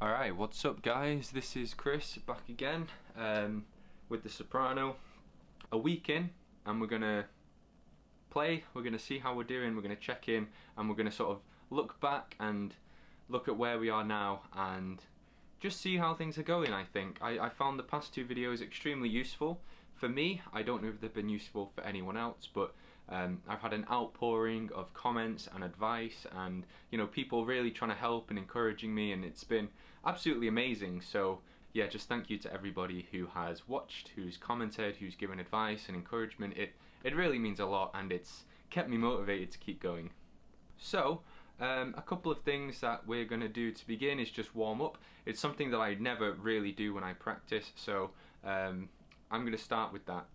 Alright, what's up guys? This is Chris back again with the Soprano. A week in, and we're gonna play, we're gonna see how we're doing, we're gonna check in, and we're gonna sort of look back and look at where we are now and just see how things are going. I think I found the past two videos extremely useful for me. I don't know if they've been useful for anyone else, but I've had an outpouring of comments and advice, and you know, people really trying to help and encouraging me, and it's been absolutely amazing. So yeah, just thank you to everybody who has watched, who's commented, who's given advice and encouragement. It really means a lot, and it's kept me motivated to keep going. So a couple of things that we're going to do to begin is just warm up. It's something that I never really do when I practice, so I'm going to start with that.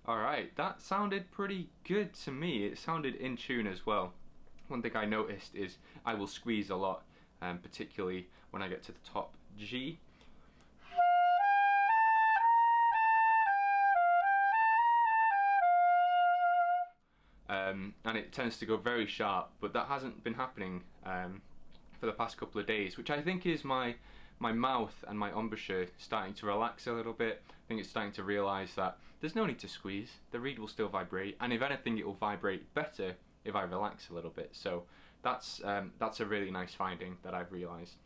Alright, that sounded pretty good to me. It sounded in tune as well. One thing I noticed is I will squeeze a lot, particularly when I get to the top G. And it tends to go very sharp, but that hasn't been happening for the past couple of days, which I think is my mouth and my embouchure starting to relax a little bit. I think it's starting to realise that there's no need to squeeze, the reed will still vibrate, and if anything it will vibrate better if I relax a little bit. So that's a really nice finding that I've realised.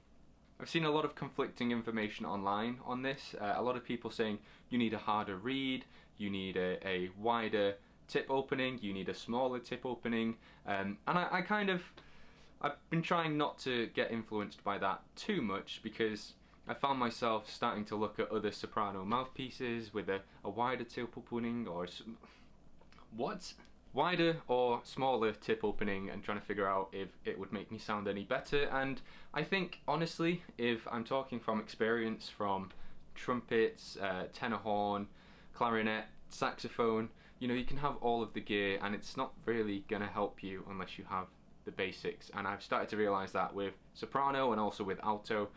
I've seen a lot of conflicting information online on this. A lot of people saying you need a harder reed, you need a wider tip opening, you need a smaller tip opening, and I've been trying not to get influenced by that too much, because I found myself starting to look at other soprano mouthpieces with a wider tip opening, or wider or smaller tip opening, and trying to figure out if it would make me sound any better. And I think honestly, if I'm talking from experience from trumpets, tenor horn, clarinet, saxophone, you know, you can have all of the gear and it's not really gonna help you unless you have the basics. And I've started to realise that with soprano and also with alto.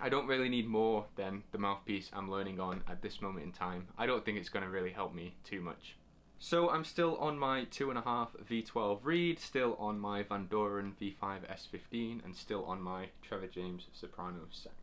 I don't really need more than the mouthpiece I'm learning on at this moment in time. I don't think it's going to really help me too much. So I'm still on my 2.5 V12 reed, still on my Van Doren V5 S15, and still on my Trevor James soprano sax.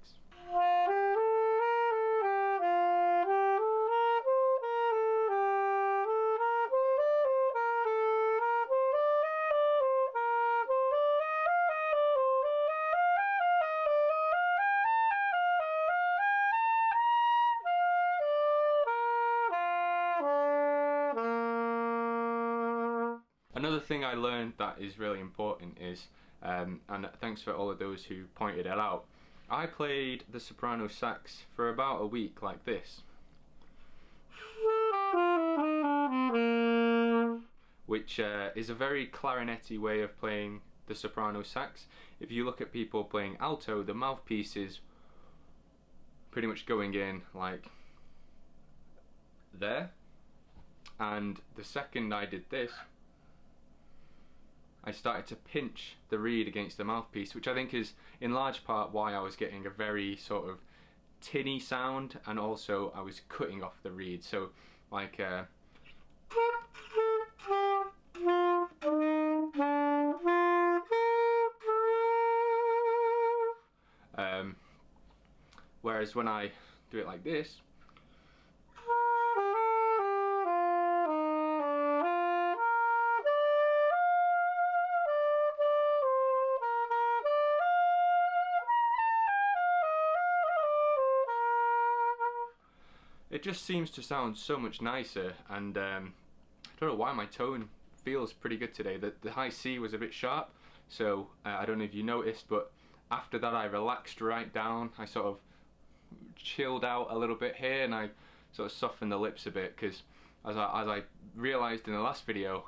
Another thing I learned that is really important is, and thanks for all of those who pointed it out, I played the soprano sax for about a week like this, which is a very clarinety way of playing the soprano sax. If you look at people playing alto, the mouthpiece is pretty much going in like there, and the second I did this, I started to pinch the reed against the mouthpiece, which I think is in large part why I was getting a very sort of tinny sound, and also I was cutting off the reed. So like whereas when I do it like this, it just seems to sound so much nicer. And I don't know why my tone feels pretty good today. The high C was a bit sharp, so I don't know if you noticed, but after that I relaxed right down. I sort of chilled out a little bit here, and I sort of softened the lips a bit, because as I realised in the last video,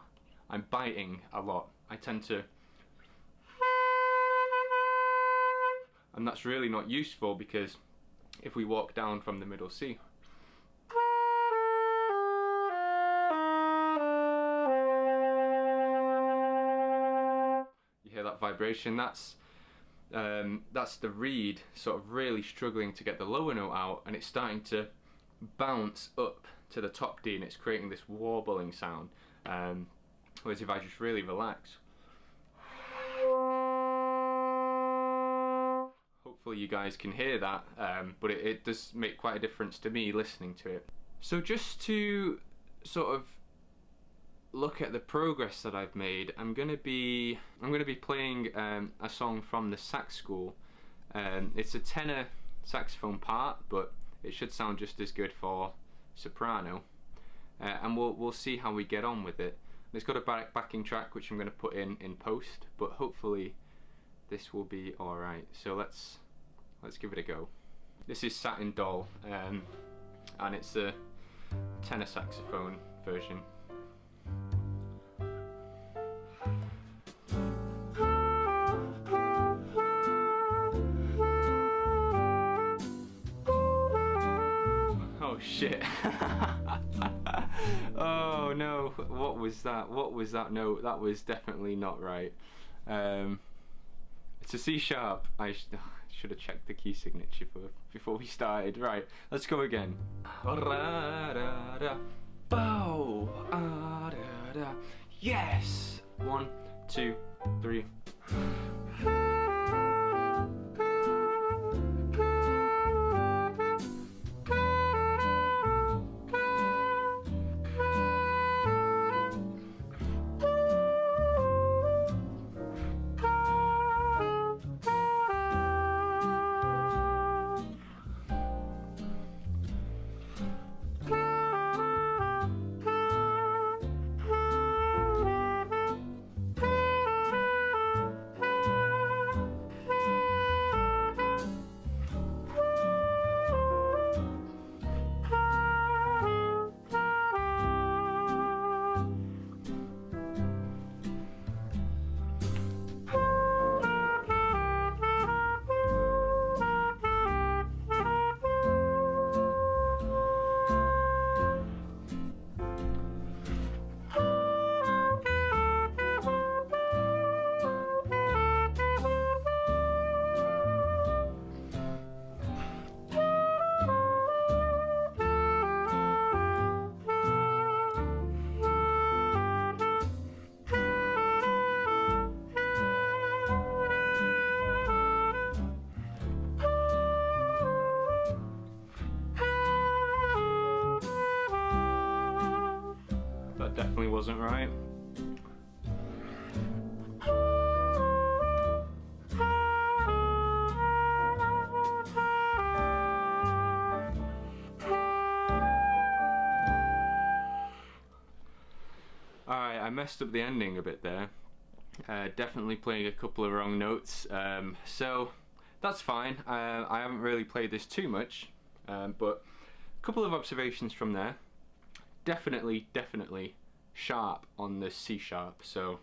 I'm biting a lot. I tend to, and that's really not useful, because if we walk down from the middle C, you hear that vibration. That's the reed sort of really struggling to get the lower note out, and it's starting to bounce up to the top D, and it's creating this warbling sound. Whereas if I just really relax, hopefully you guys can hear that, but it does make quite a difference to me listening to it. So just to sort of look at the progress that I've made, I'm gonna be playing a song from the sax school. It's a tenor saxophone part, but it should sound just as good for soprano, and we'll see how we get on with it. It's got a backing track which I'm going to put in post, but hopefully this will be alright. So let's give it a go. This is Satin Doll, and it's a tenor saxophone version. Oh shit. Oh no, what was that? What was that note? That was definitely not right. It's a C sharp. I should have checked the key signature before we started. Right, let's go again. Yes! 1, 2, 3. Definitely wasn't right. Alright, I messed up the ending a bit there. Definitely playing a couple of wrong notes, so that's fine. I haven't really played this too much, but a couple of observations from there. Definitely sharp on the C sharp, so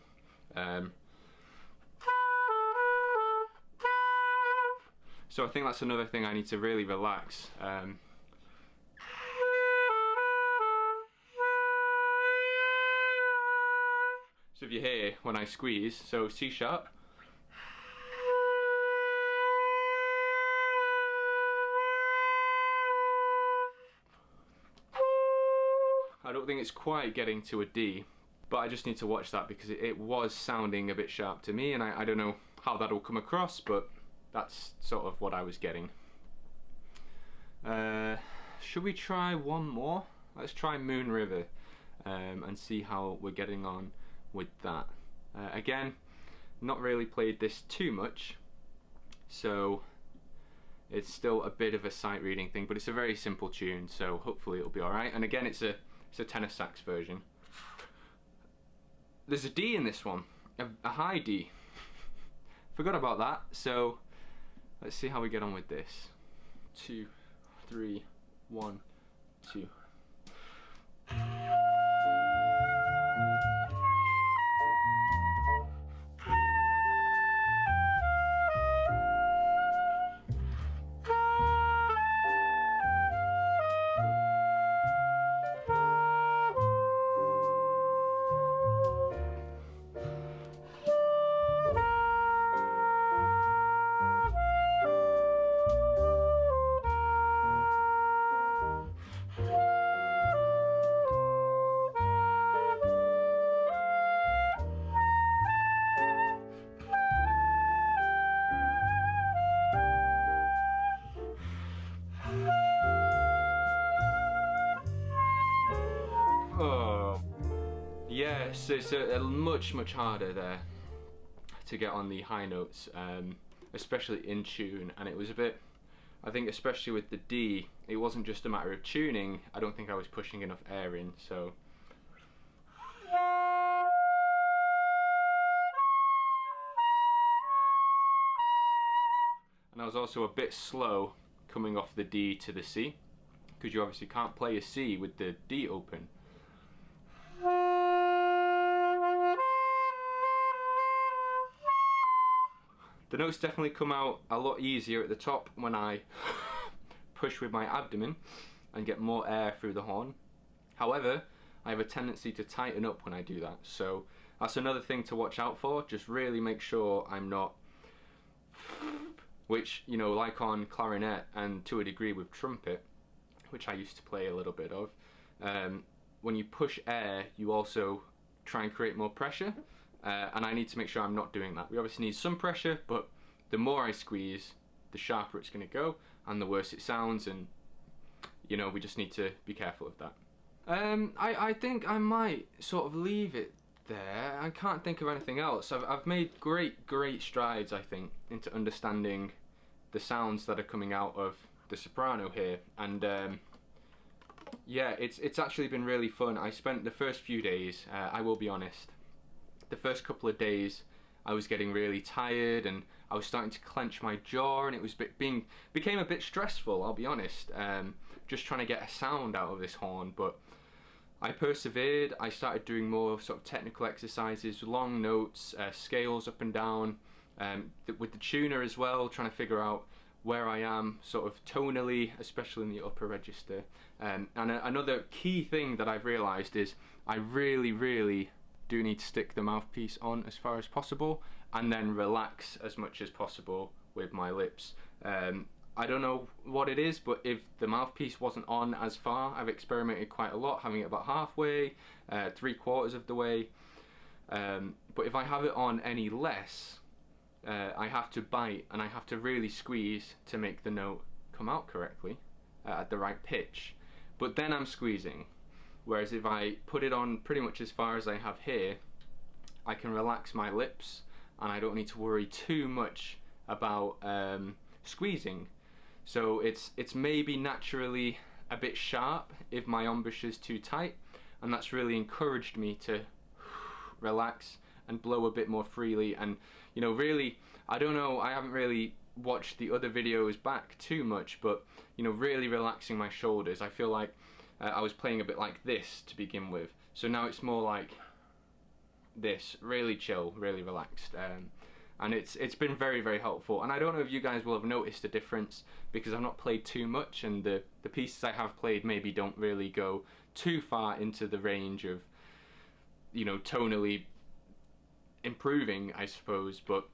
so I think that's another thing I need to really relax. So if you hear when I squeeze, so C sharp, I don't think it's quite getting to a D, but I just need to watch that because it was sounding a bit sharp to me, and I don't know how that'll come across, but that's sort of what I was getting. Should we try one more? Let's try Moon River and see how we're getting on with that. Again, not really played this too much, so it's still a bit of a sight reading thing, but it's a very simple tune, so hopefully it'll be alright. And again, it's a tenor sax version. There's a D in this one, a high D. Forgot about that, so let's see how we get on with this. 2, 3, 1, 2. Yeah, so it's much harder there to get on the high notes, especially in tune, and it was a bit, I think especially with the D, it wasn't just a matter of tuning, I don't think I was pushing enough air in, so. And I was also a bit slow coming off the D to the C, because you obviously can't play a C with the D open. The notes definitely come out a lot easier at the top when I push with my abdomen and get more air through the horn. However, I have a tendency to tighten up when I do that, so that's another thing to watch out for. Just really make sure I'm not, which, you know, like on clarinet and to a degree with trumpet, which I used to play a little bit of, when you push air, you also try and create more pressure. And I need to make sure I'm not doing that. We obviously need some pressure, but the more I squeeze, the sharper it's going to go, and the worse it sounds, and you know, we just need to be careful of that. I think I might sort of leave it there. I can't think of anything else. I've made great strides, I think, into understanding the sounds that are coming out of the soprano here, and yeah, it's actually been really fun. I spent the first few days, I will be honest, the first couple of days I was getting really tired and I was starting to clench my jaw, and it was became a bit stressful, I'll be honest, just trying to get a sound out of this horn, but I persevered. I started doing more sort of technical exercises, long notes, scales up and down, with the tuner as well, trying to figure out where I am sort of tonally, especially in the upper register. And another key thing that I've realised is I really do need to stick the mouthpiece on as far as possible and then relax as much as possible with my lips. I don't know what it is, but if the mouthpiece wasn't on as far, I've experimented quite a lot, having it about halfway, 3/4 of the way, but if I have it on any less, I have to bite and I have to really squeeze to make the note come out correctly at the right pitch, but then I'm squeezing. Whereas if I put it on pretty much as far as I have here, I can relax my lips and I don't need to worry too much about squeezing. So it's maybe naturally a bit sharp if my embouchure is too tight, and that's really encouraged me to relax and blow a bit more freely. And you know, really, I don't know, I haven't really watched the other videos back too much, but you know, really relaxing my shoulders. I feel like I was playing a bit like this to begin with, so now it's more like this, really chill, really relaxed, and it's been very helpful. And I don't know if you guys will have noticed a difference, because I've not played too much, and the pieces I have played maybe don't really go too far into the range of, you know, tonally improving, I suppose, but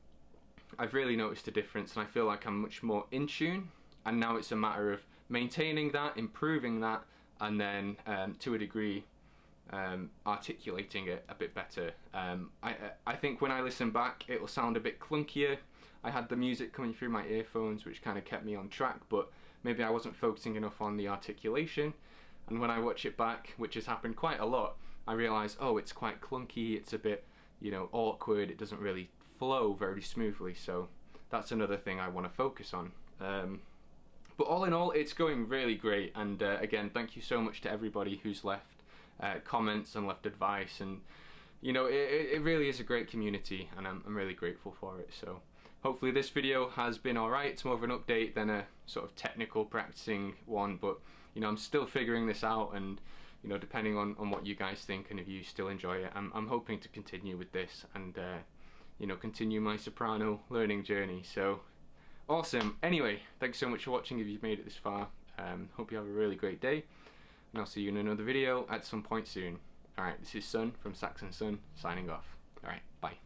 I've really noticed a difference, and I feel like I'm much more in tune, and now it's a matter of maintaining that, improving that, and then to a degree articulating it a bit better. I think when I listen back it'll sound a bit clunkier. I had the music coming through my earphones, which kind of kept me on track, but maybe I wasn't focusing enough on the articulation, and when I watch it back, which has happened quite a lot, I realise, oh, it's quite clunky, it's a bit, you know, awkward, it doesn't really flow very smoothly, so that's another thing I want to focus on. But all in all, it's going really great, and again, thank you so much to everybody who's left comments and left advice, and you know, it really is a great community, and I'm really grateful for it. So hopefully this video has been alright. It's more of an update than a sort of technical practicing one, but you know, I'm still figuring this out, and you know, depending on what you guys think and if you still enjoy it, I'm hoping to continue with this and you know, continue my soprano learning journey. So awesome. Anyway, thanks so much for watching if you've made it this far. Hope you have a really great day, and I'll see you in another video at some point soon. Alright, this is Sun from Saxon Sun, signing off. Alright, bye.